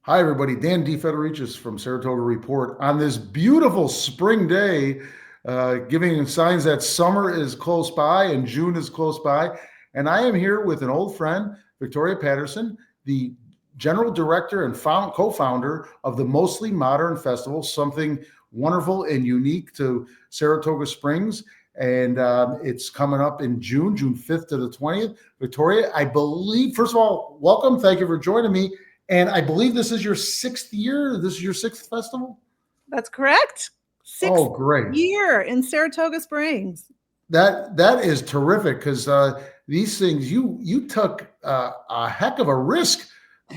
Hi, everybody. Dan DeFedericis from Saratoga Report on this beautiful spring day, giving signs that summer is close by and June is close by. And I am here with an old friend, Victoria Paterson, the general director and co-founder of the Mostly Modern Festival, something wonderful and unique to Saratoga Springs. And it's coming up in June 5th to the 20th. Victoria, I believe, first of all, welcome. Thank you for joining me. And I believe this is your sixth year. This is your sixth festival? That's correct. Oh, great. Year in Saratoga Springs. That is terrific because these things, you took a heck of a risk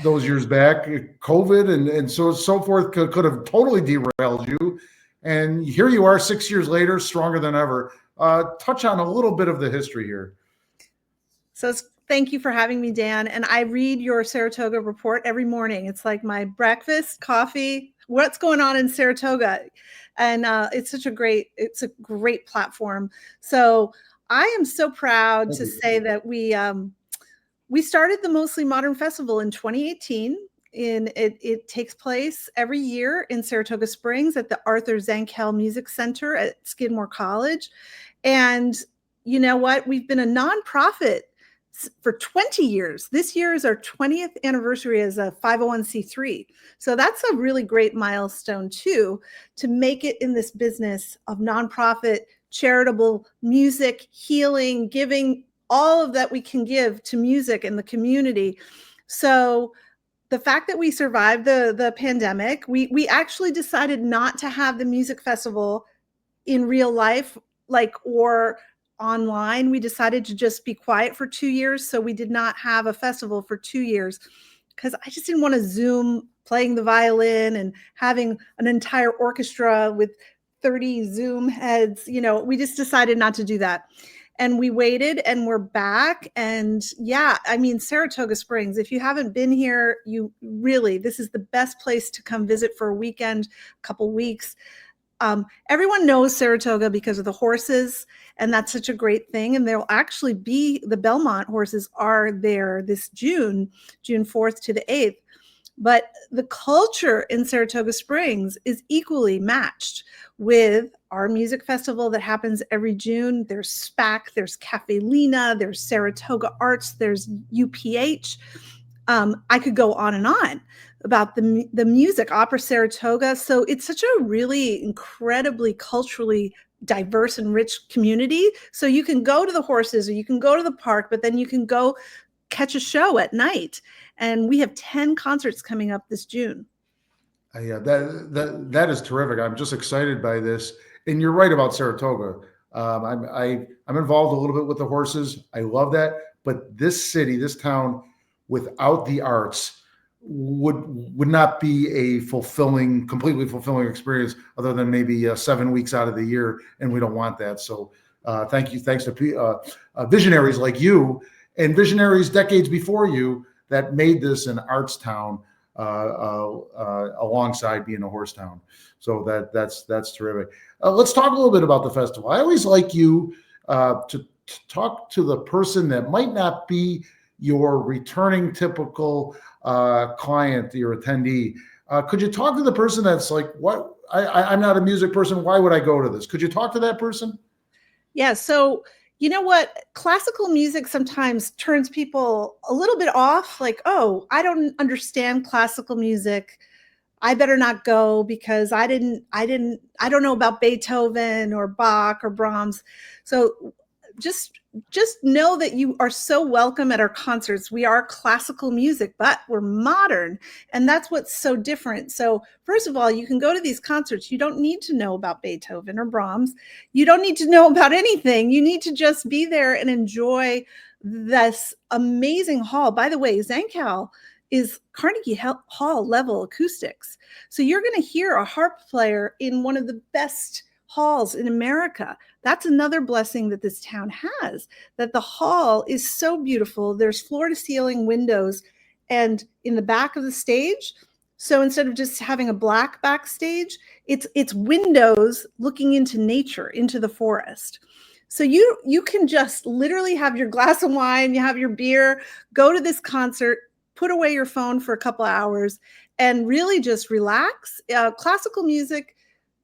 those years back. COVID and so forth could have totally derailed you. And here you are 6 years later, stronger than ever. Touch on a little bit of the history here. So thank you for having me, Dan. And I read your Saratoga report every morning. It's like my breakfast, coffee, what's going on in Saratoga. And it's a great platform. So I am so proud to say that we started the Mostly Modern Festival in 2018. It takes place every year in Saratoga Springs at the Arthur Zankel Music Center at Skidmore College. And you know what? We've been a nonprofit for 20 years. This year is our 20th anniversary as a 501c3. So that's a really great milestone too, to make it in this business of nonprofit, charitable music, healing, giving all of that we can give to music and the community. So the fact that we survived the pandemic, we actually decided not to have the music festival in real life, or online. We decided to just be quiet for 2 years. So we did not have a festival for 2 years because I just didn't want to Zoom playing the violin and having an entire orchestra with 30 Zoom heads. We just decided not to do that. And we waited and we're back. And yeah, I mean, Saratoga Springs, if you haven't been here, this is the best place to come visit for a weekend, a couple weeks. Everyone knows Saratoga because of the horses, and that's such a great thing. And there'll actually be, the Belmont horses are there this June 4th to the 8th. But the culture in Saratoga Springs is equally matched with our music festival that happens every June. There's SPAC, there's Cafe Lena, there's Saratoga Arts, there's UPH. I could go on and on about the music, Opera Saratoga. So it's such a really incredibly culturally diverse and rich community. So you can go to the horses or you can go to the park, but then you can go catch a show at night. And we have 10 concerts coming up this June. Yeah, that is terrific. I'm just excited by this. And you're right about Saratoga. I'm involved a little bit with the horses. I love that. But this city, this town, without the arts would not be a completely fulfilling experience other than maybe 7 weeks out of the year. And we don't want that. So thanks to visionaries like you and visionaries decades before you that made this an arts town alongside being a horse town. So that's terrific. Let's talk a little bit about the festival. I always like you to talk to the person that might not be your returning typical client, your attendee. Could you talk to the person that's like, what? I'm not a music person. Why would I go to this? Could you talk to that person? Yeah. So, you know what? Classical music sometimes turns people a little bit off. Like, oh, I don't understand classical music. I better not go because I don't know about Beethoven or Bach or Brahms. So just know that you are so welcome at our concerts. We are classical music, but we're modern. And that's what's so different. So first of all, you can go to these concerts. You don't need to know about Beethoven or Brahms. You don't need to know about anything. You need to just be there and enjoy this amazing hall. By the way, Zankel is Carnegie Hall level acoustics. So you're going to hear a harp player in one of the best halls in America. That's another blessing that this town has, that the hall is so beautiful. There's floor to ceiling windows and in the back of the stage. So instead of just having a black backstage, it's windows looking into nature, into the forest. So you can just literally have your glass of wine, you have your beer, go to this concert, put away your phone for a couple hours and really just relax. Classical music,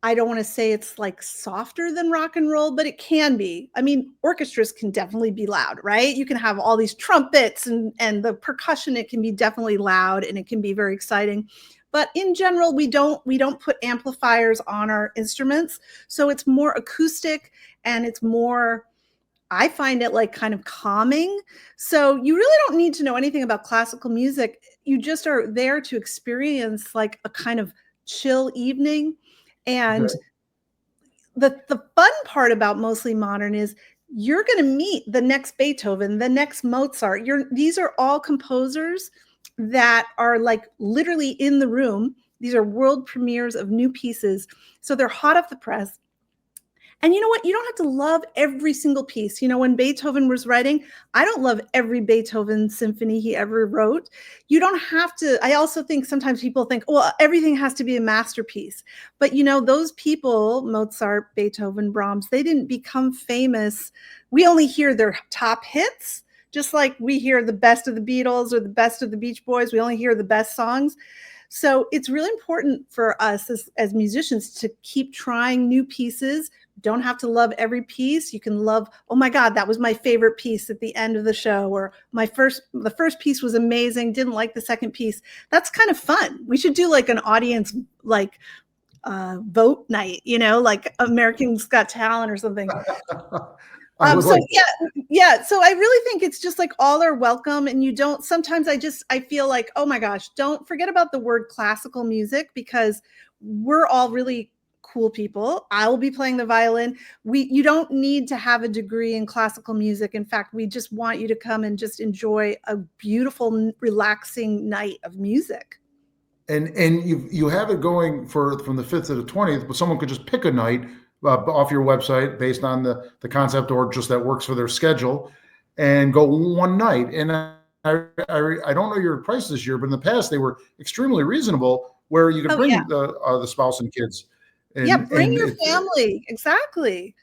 I don't want to say it's like softer than rock and roll, but it can be. I mean, orchestras can definitely be loud, right? You can have all these trumpets and the percussion, it can be definitely loud and it can be very exciting. But in general, we don't put amplifiers on our instruments. So it's more acoustic and it's more, I find it like kind of calming. So you really don't need to know anything about classical music. You just are there to experience like a kind of chill evening. And Okay. the fun part about Mostly Modern is you're going to meet the next Beethoven, the next Mozart. These are all composers that are like literally in the room. These are world premieres of new pieces. So they're hot off the press. And you know what? You don't have to love every single piece. You know, when Beethoven was writing, I don't love every Beethoven symphony he ever wrote. You don't have to. I also think sometimes people think, well, everything has to be a masterpiece. But, you know, those people, Mozart, Beethoven, Brahms, they didn't become famous. We only hear their top hits, just like we hear the best of the Beatles or the best of the Beach Boys. We only hear the best songs. So it's really important for us as musicians to keep trying new pieces. Don't have to love every piece. You can love, oh my God, that was my favorite piece at the end of the show, or the first piece was amazing, didn't like the second piece. That's kind of fun. We should do like an audience like vote night, you know, like American's Got Talent or something. I would So like that. yeah. So I really think it's just like all are welcome, and you don't. Sometimes I feel like, oh my gosh, don't forget about the word classical music because we're all really cool people. I will be playing the violin. You don't need to have a degree in classical music. In fact, we just want you to come and just enjoy a beautiful, relaxing night of music. And you have it going for from the 5th to the 20th, but someone could just pick a night off your website based on the concept or just that works for their schedule and go one night. And I don't know your price this year, but in the past they were extremely reasonable where you could Oh yeah. bring the spouse and kids. Yeah, And bring and your it, family. Exactly.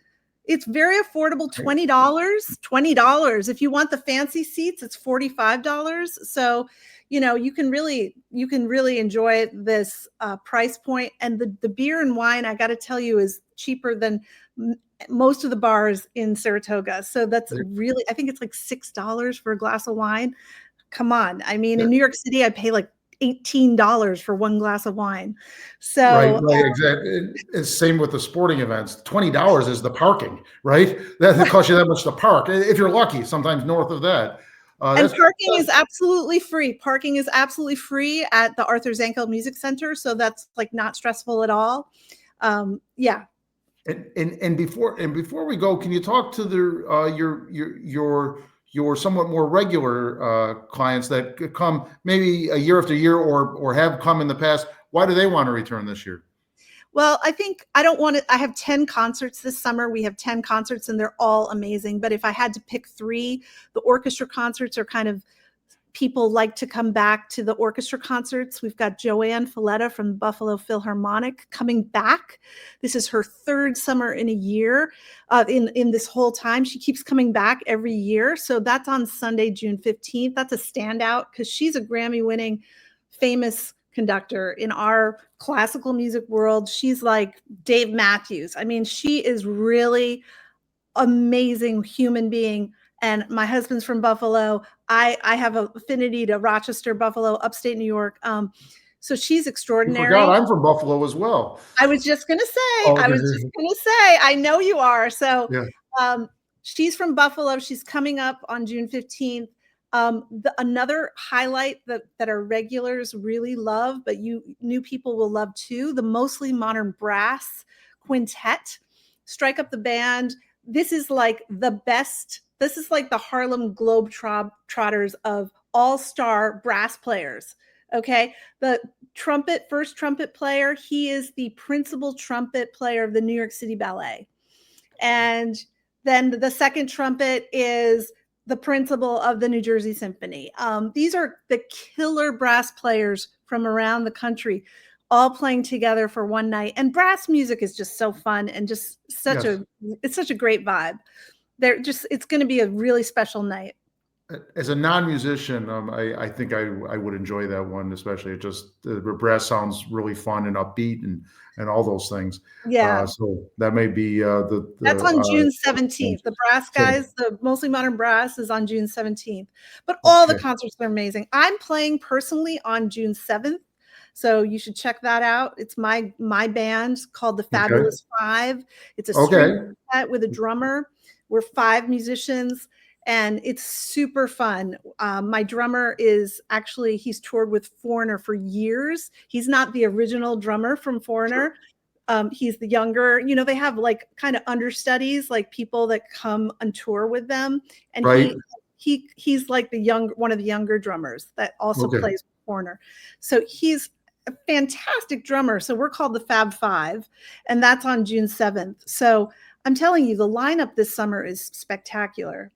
It's very affordable, right, $20, $20. If you want the fancy seats, it's $45. So, you know, you can really enjoy this price point. And the beer and wine, I got to tell you, is cheaper than most of the bars in Saratoga. So that's really, I think it's like $6 for a glass of wine. Come on. I mean, in New York City, I pay like $18 for one glass of wine. right, So exactly. It's same with the sporting events. $20 is the parking, right? That costs you that much to park. If you're lucky, sometimes north of that. and That's parking is absolutely free. Parking is absolutely free at the Arthur Zankel Music Center, so that's like not stressful at all. Yeah. And before we go, can you talk to the your somewhat more regular clients that come maybe a year after year or have come in the past? Why do they want to return this year? Well, I think I don't want to. I have 10 concerts this summer. We have 10 concerts and they're all amazing. But if I had to pick three, the orchestra concerts are kind of, people like to come back to the orchestra concerts. We've got Joanne Falletta from the Buffalo Philharmonic coming back. This is her third summer in a year. In this whole time, she keeps coming back every year. So that's on Sunday, June 15th. That's a standout because she's a Grammy-winning, famous conductor in our classical music world. She's like Dave Matthews. I mean, she is really amazing human being. And my husband's from Buffalo. I have an affinity to Rochester, Buffalo, upstate New York. So she's You forgot extraordinary. I'm from Buffalo as well. I was just gonna say, Oh, okay. I know you are. So Yeah. um, she's from Buffalo. She's coming up on June 15th. Another highlight that our regulars really love, but you new people will love too, the Mostly Modern Brass Quintet. Strike Up the Band. This is like the best. This is like the Harlem Globetrotters of all-star brass players. Okay. The first trumpet player, he is the principal trumpet player of the New York City Ballet. And then the second trumpet is the principal of the New Jersey Symphony. These are the killer brass players from around the country, all playing together for one night. And brass music is just so fun and just Yes. it's such a great vibe. It's going to be a really special night. as a non-musician, I think I would enjoy that one, especially. It just the brass sounds really fun and upbeat and all those things. Yeah, So that may be that's on June 17th. changes. The Brass So, Guys, the Mostly Modern Brass is on June 17th. But all the okay, concerts are amazing. I'm playing personally on June 7th. So you should check that out. It's my band called the okay, Fabulous Five. It's a string okay, quartet with a drummer. We're five musicians and it's super fun. My drummer is actually, he's toured with Foreigner for years. He's not the original drummer from sure, Foreigner. He's the younger, they have like kind of understudies, like people that come on tour with them. And right, he's like one of the younger drummers that also okay. plays Foreigner. So he's a fantastic drummer. So we're called the Fab Five, and that's on June 7th. So I'm telling you, the lineup this summer is spectacular.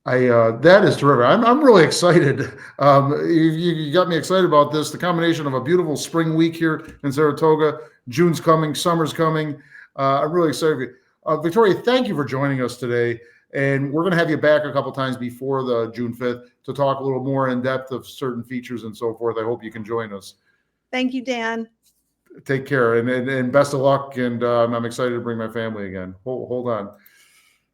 That is terrific. I'm really excited. You got me excited about this. The combination of a beautiful spring week here in Saratoga, June's coming, summer's coming. I'm really excited. Victoria, thank you for joining us today. And we're going to have you back a couple times before the June 5th to talk a little more in depth of certain features and so forth. I hope you can join us. Thank you, Dan. Take care and best of luck. And I'm excited to bring my family again. Hold on.